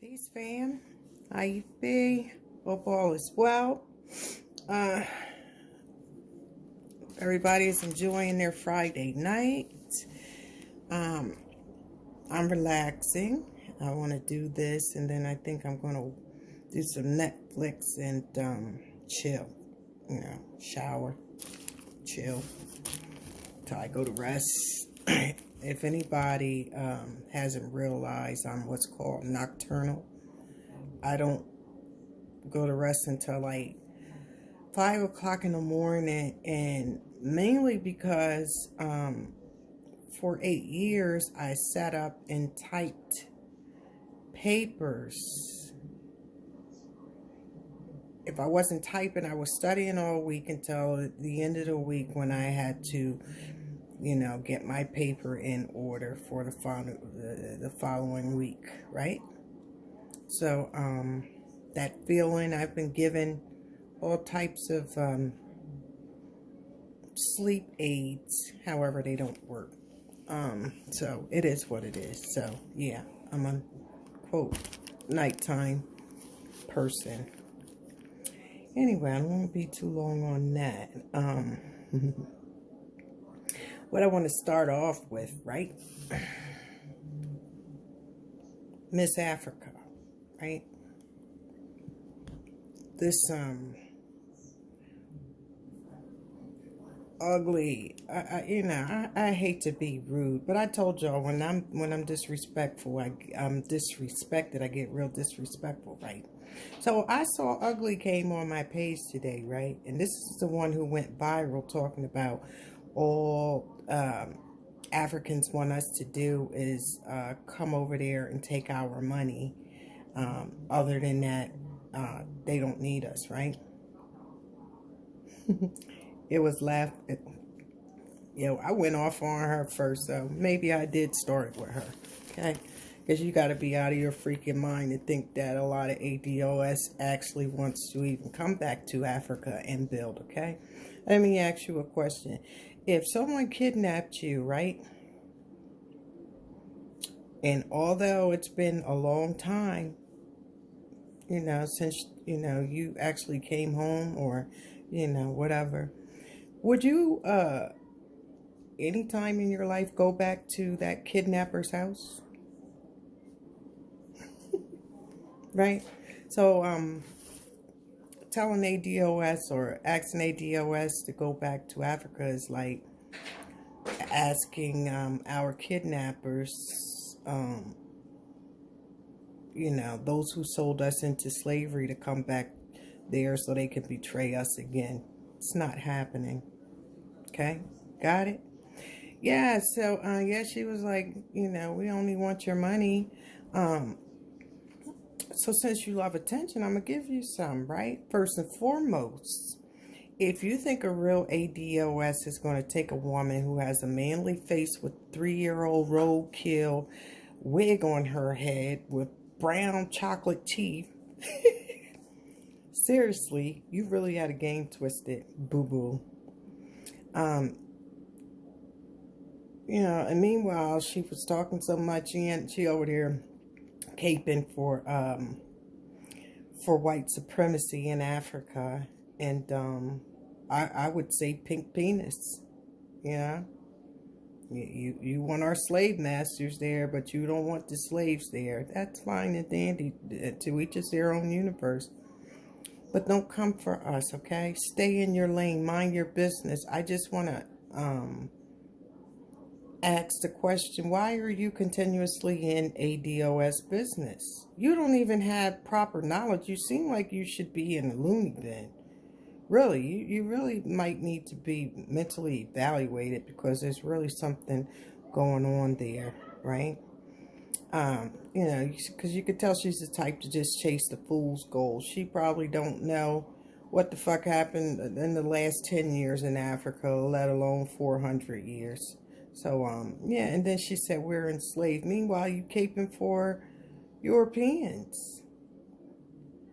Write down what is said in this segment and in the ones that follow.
Peace, fam. How you be? Hope all is well. Uh, Everybody's enjoying their Friday night. Um, I'm relaxing. I want to do this, and then I think I'm going to do some Netflix and chill. You know, shower, chill, till I go to rest. If anybody hasn't realized, I'm what's called nocturnal. I don't go to rest until like 5 o'clock in the morning, and mainly because for 8 years I sat up and typed papers. If I wasn't typing, I was studying all week until the end of the week when I had to, get my paper in order for the following week, right? So that feeling, I've been given all types of sleep aids, however they don't work. So it is what it is. So yeah, I'm a quote nighttime person. Anyway, I don't want to be too long on that. What I want to start off with, right? Miss Africa, right? This ugly. I hate to be rude, but I told y'all when I'm disrespectful, I'm disrespected. I get real disrespectful, right? So I saw Ugly came on my page today, right? And this is the one who went viral talking about all Africans want us to do is come over there and take our money. Other than that, they don't need us, right? It was laugh. I went off on her first, so maybe I did start it with her, okay? Because you got to be out of your freaking mind to think that a lot of ADOS actually wants to even come back to Africa and build, okay? Let me ask you a question. If someone kidnapped you, right? And although it's been a long time, since, you actually came home or, whatever, would you, anytime in your life go back to that kidnapper's house? Right? So, telling ADOS or asking ADOS to go back to Africa is like asking our kidnappers, those who sold us into slavery to come back there so they can betray us again. It's not happening. Okay? Got it? Yeah, so, she was like, we only want your money. So since you love attention, I'm going to give you some, right? First and foremost, if you think a real ADOS is going to take a woman who has a manly face with 3-year-old roadkill wig on her head with brown chocolate teeth, seriously, you really had a game twisted, boo-boo. And meanwhile, she was talking so much, and she over there caping for white supremacy in Africa, and I would say pink penis. You want our slave masters there, but you don't want the slaves there. That's fine and dandy. To each is their own universe. But don't come for us, okay? Stay in your lane. Mind your business. I just want to ask the question, why are you continuously in ADOS business? You don't even have proper knowledge. You seem like you should be in a loony bin. Really, you really might need to be mentally evaluated because there's really something going on there, right? Because you could tell she's the type to just chase the fool's gold. She probably don't know what the fuck happened in the last 10 years in Africa, let alone 400 years. So, and then she said we're enslaved. Meanwhile, you caping for Europeans.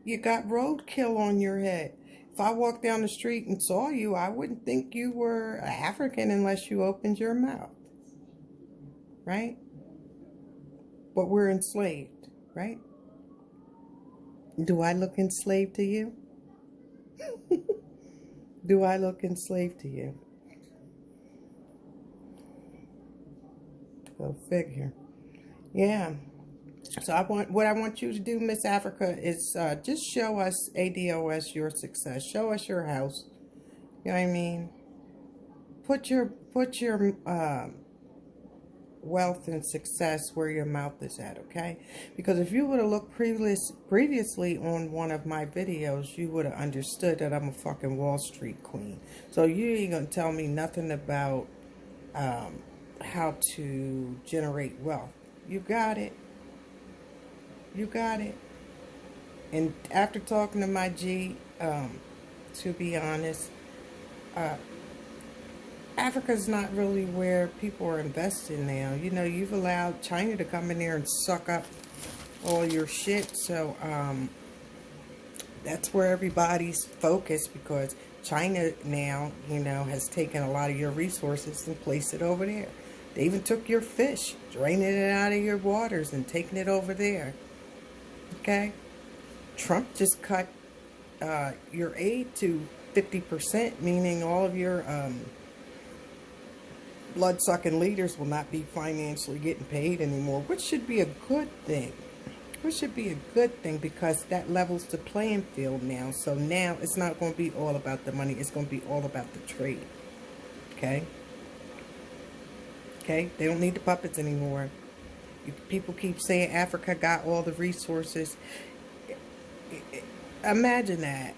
You got roadkill on your head. If I walked down the street and saw you, I wouldn't think you were African unless you opened your mouth. Right? But we're enslaved, right? Do I look enslaved to you? Do I look enslaved to you? Go figure. Yeah. So what I want you to do, Miss Africa, is just show us ADOS your success. Show us your house. You know what I mean? Put your wealth and success where your mouth is at, okay? Because if you would have looked previously on one of my videos, you would have understood that I'm a fucking Wall Street queen. So you ain't gonna tell me nothing about how to generate wealth. You got it. You got it. And after talking to my G, to be honest, Africa's not really where people are investing now. You know, you've allowed China to come in there and suck up all your shit. So, that's where everybody's focused, because China now, you know, has taken a lot of your resources and placed it over there. They even took your fish, draining it out of your waters and taking it over there. Okay? Trump just cut your aid to 50%, meaning all of your blood-sucking leaders will not be financially getting paid anymore, which should be a good thing. Which should be a good thing, because that levels the playing field now. So now it's not going to be all about the money. It's going to be all about the trade. Okay? Okay? They don't need the puppets anymore. People keep saying Africa got all the resources. Imagine that.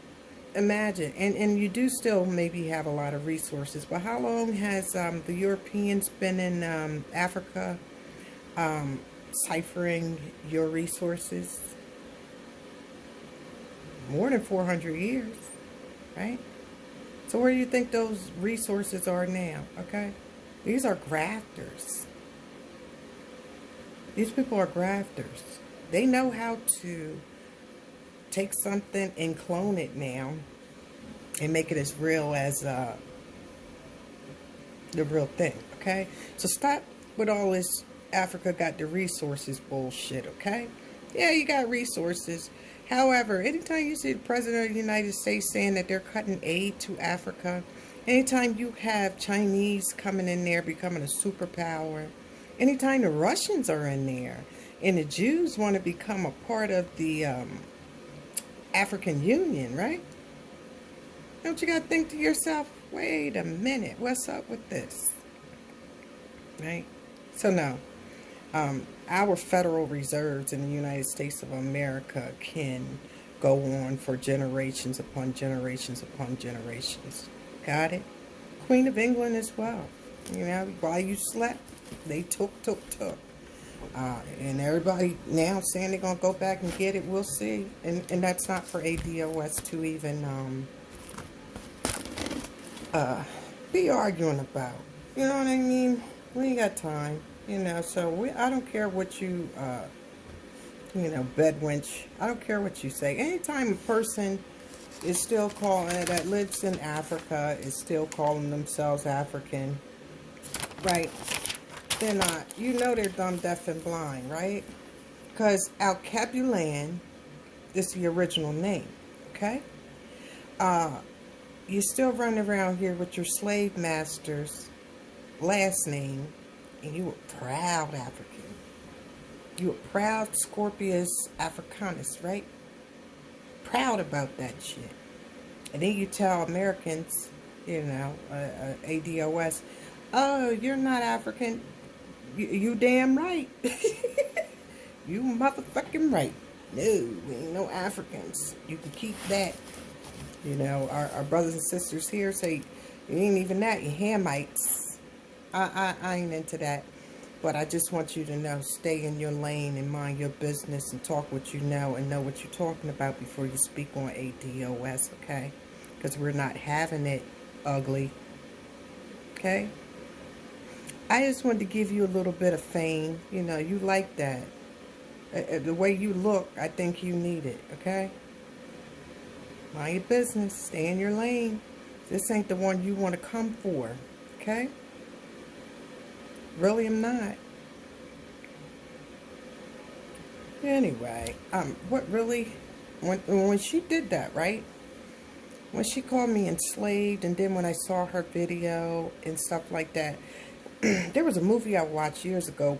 Imagine. And you do still maybe have a lot of resources. But how long has the Europeans been in Africa ciphering your resources? More than 400 years, right? So where do you think those resources are now? Okay? These are grafters. These people are grafters. They know how to take something and clone it now and make it as real as the real thing, okay? So stop with all this Africa got the resources bullshit, okay? Yeah, you got resources. However, anytime you see the President of the United States saying that they're cutting aid to Africa, anytime you have Chinese coming in there becoming a superpower, anytime the Russians are in there and the Jews want to become a part of the African Union, right? Don't you got to think to yourself, wait a minute, what's up with this? Right? So no, our Federal Reserves in the United States of America can go on for generations upon generations upon generations. Got it? Queen of England as well. You know, while you slept, they took. And everybody now saying they're going to go back and get it. We'll see. And that's not for ADOS to even be arguing about. You know what I mean? We ain't got time. You know, so I don't care what you, you know, bedwench. I don't care what you say. Anytime a person is still calling, that lives in Africa, is still calling themselves African, right? They're not. You know they're dumb, deaf, and blind, right? Because Alkebulan is the original name, okay? You still run around here with your slave master's last name, and you were proud African. You were proud Scorpius Africanus, right? Proud about that shit. And then you tell Americans, you know, ADOS, oh, you're not African. You damn right. You motherfucking right. No, we ain't no Africans. You can keep that. You know, our brothers and sisters here say, you ain't even that, you Hamites. I ain't into that. But I just want you to know, stay in your lane and mind your business and talk what you know and know what you're talking about before you speak on ADOS, okay? Because we're not having it ugly, okay? I just wanted to give you a little bit of fame. You know, you like that. The way you look, I think you need it, okay? Mind your business. Stay in your lane. This ain't the one you want to come for, okay? Really am not. Anyway, what really When she did that, right? When she called me enslaved, and then when I saw her video and stuff like that, there was a movie I watched years ago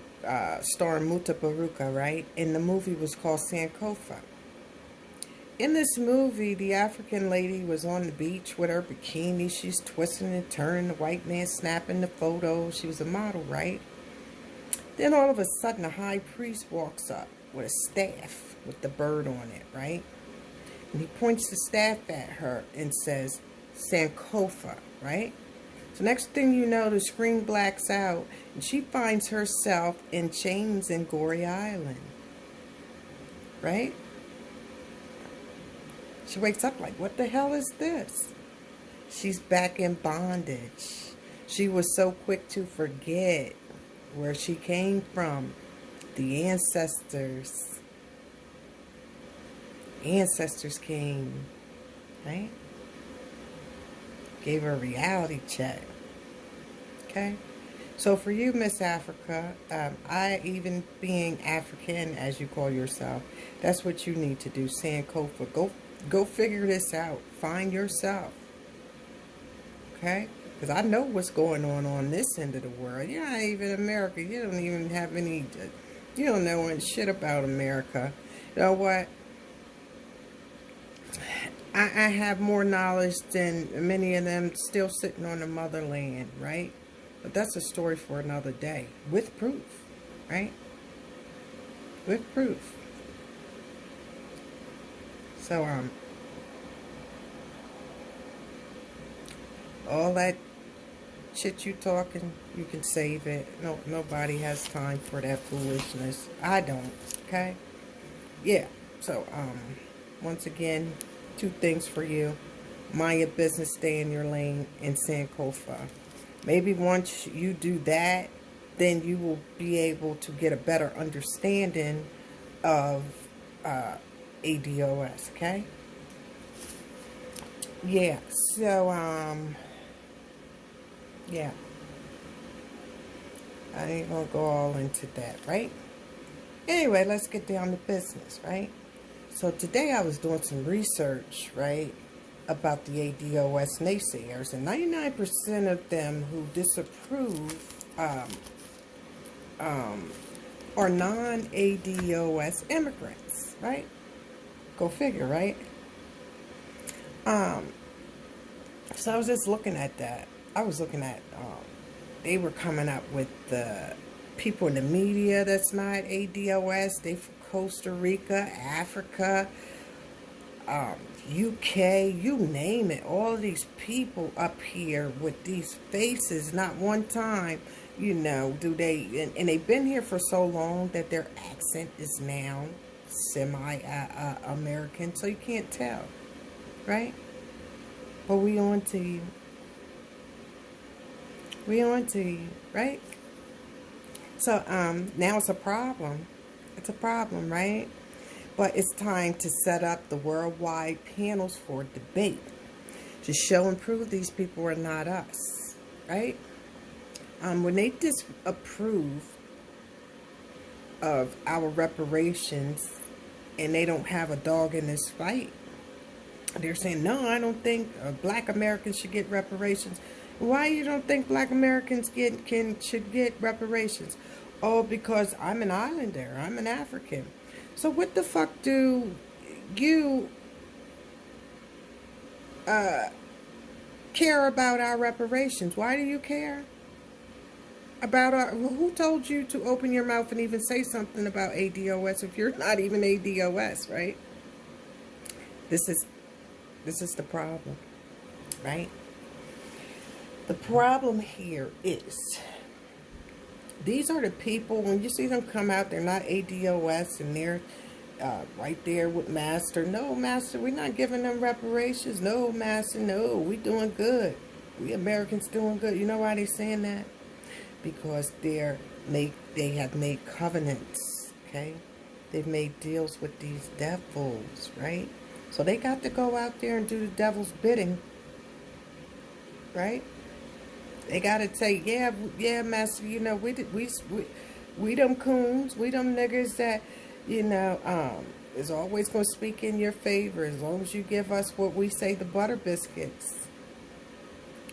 starring Muta Baruka, right? And the movie was called Sankofa. In this movie, the African lady was on the beach with her bikini. She's twisting and turning. The white man snapping the photos. She was a model, right? Then all of a sudden, the high priest walks up with a staff with the bird on it, right? And he points the staff at her and says, Sankofa, right? So next thing you know, the screen blacks out, and she finds herself in chains in Goree Island, right? She wakes up like, what the hell is this? She's back in bondage. She was so quick to forget where she came from. The ancestors. Ancestors came, right? Gave her a reality check. Okay? So for you, Miss Africa, I, even being African, as you call yourself, that's what you need to do. Sankofa. Go figure this out. Find yourself. Okay? Because I know what's going on this end of the world. You're not even America. You don't even have any, you don't know any shit about America. You know what? I have more knowledge than many of them still sitting on the motherland, right? But that's a story for another day. With proof, right? With proof. So, all that shit you talking, you can save it. No, nobody has time for that foolishness. I don't, okay? Yeah, so, once again, 2 things for you. Mind your business, stay in your lane, and Sankofa. Maybe once you do that, then you will be able to get a better understanding of ADOS, okay? Yeah, so, yeah. I ain't gonna go all into that, right? Anyway, let's get down to business, right? So today I was doing some research, right, about the ADOS naysayers, and 99% of them who disapprove are non-ADOS immigrants, right? Go figure, right? So I was just looking at that. I was looking at, they were coming up with the people in the media that's not ADOS. They from Costa Rica, Africa, UK, you name it. All of these people up here with these faces, not one time, you know, do they, and they've been here for so long that their accent is now semi-American, so you can't tell, right? But we on to you. We on to you, right? So, now it's a problem. It's a problem, right? But it's time to set up the worldwide panels for debate to show and prove these people are not us, right? When they disapprove of our reparations and they don't have a dog in this fight, they're saying, no, I don't think black Americans should get reparations. Why you don't think black Americans should get reparations? Oh, because I'm an islander. I'm an African. So what the fuck do you care about our reparations? Why do you care about our... Who told you to open your mouth and even say something about ADOS if you're not even ADOS, right? This is the problem, right? The problem here is, these are the people, when you see them come out, they're not ADOS, and they're right there with Master. No, Master, we're not giving them reparations. No, Master, no, we doing good. We Americans doing good. You know why they're saying that? Because they have made covenants, okay? They've made deals with these devils, right? So they got to go out there and do the devil's bidding, right? They got to say, yeah, Master, you know, we them coons, we them niggas that, you know, is always going to speak in your favor as long as you give us what we say, the butter biscuits.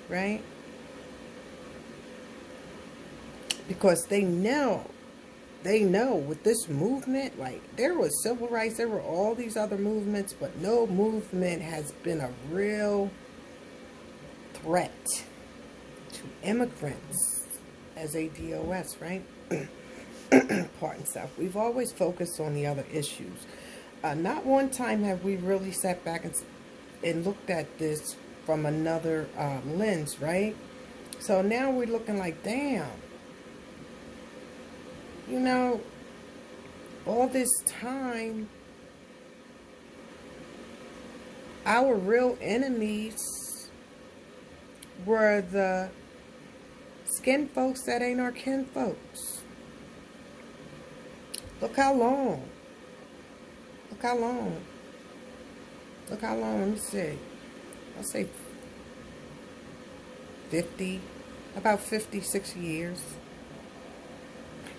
Right? Because they know with this movement, like there was civil rights, there were all these other movements, but no movement has been a real threat to immigrants as a DOS, right? Part and stuff. We've always focused on the other issues. Not one time have we really sat back and looked at this from another lens, right? So now we're looking like, damn, you know, all this time, our real enemies were the skin folks that ain't our kin folks. Look how long. Look how long. Look how long. Let me see. I'll say 50, about 56 years.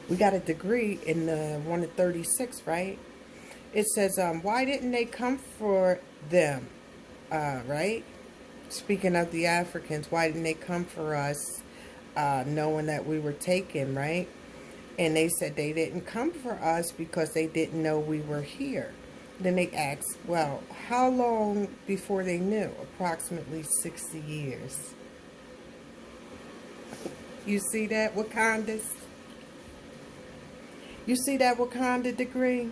We got a degree in 136, right? It says, why didn't they come for them, right? Speaking of the Africans, why didn't they come for us, knowing that we were taken, right? And they said they didn't come for us because they didn't know we were here. Then they asked, well, how long before they knew? Approximately 60 years. You see that, Wakandas? You see that Wakanda degree?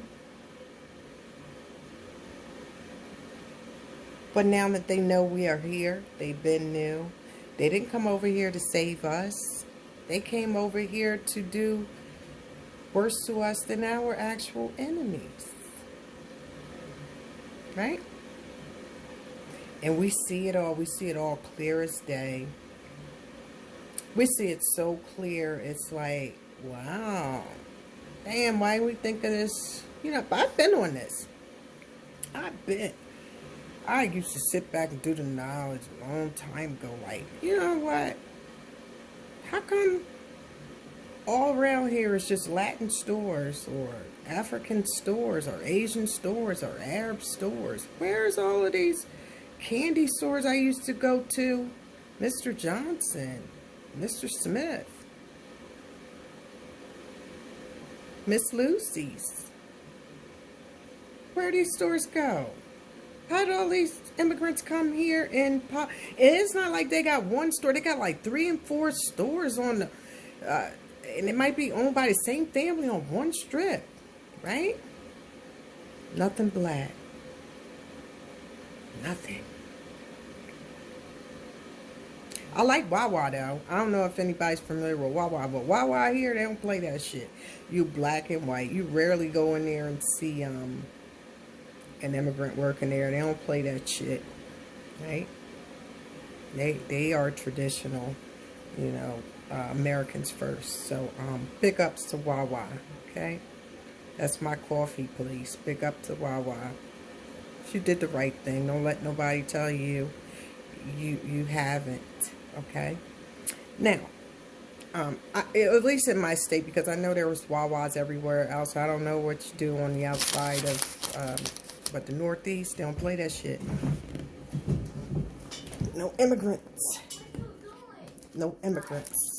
But now that they know we are here, they've been new. They didn't come over here to save us. They came over here to do worse to us than our actual enemies. Right? And we see it all. We see it all clear as day. We see it so clear. It's like, wow. Damn, why do we think of this? You know, I've been on this. I used to sit back and do the knowledge a long time ago. Like, you know what? How come all around here is just Latin stores or African stores or Asian stores or Arab stores? Where's all of these candy stores I used to go to? Mr. Johnson, Mr. Smith, Miss Lucy's. Where do these stores go? How do all these immigrants come here and pop? It's not like they got one store. They got like 3 and 4 stores on the, and it might be owned by the same family on one strip, right? Nothing black. Nothing. I like Wawa though. I don't know if anybody's familiar with Wawa, but Wawa here, they don't play that shit. You black and white. You rarely go in there and see an immigrant working there. They don't play that shit, right? They are traditional, you know, Americans first. So big ups to Wawa, okay? That's my coffee place. Big up to Wawa. You did the right thing. Don't let nobody tell you you haven't, okay? Now, at least in my state, because I know there was Wawas everywhere else. I don't know what you do on the outside of, but the Northeast, they don't play that shit. No immigrants. No immigrants.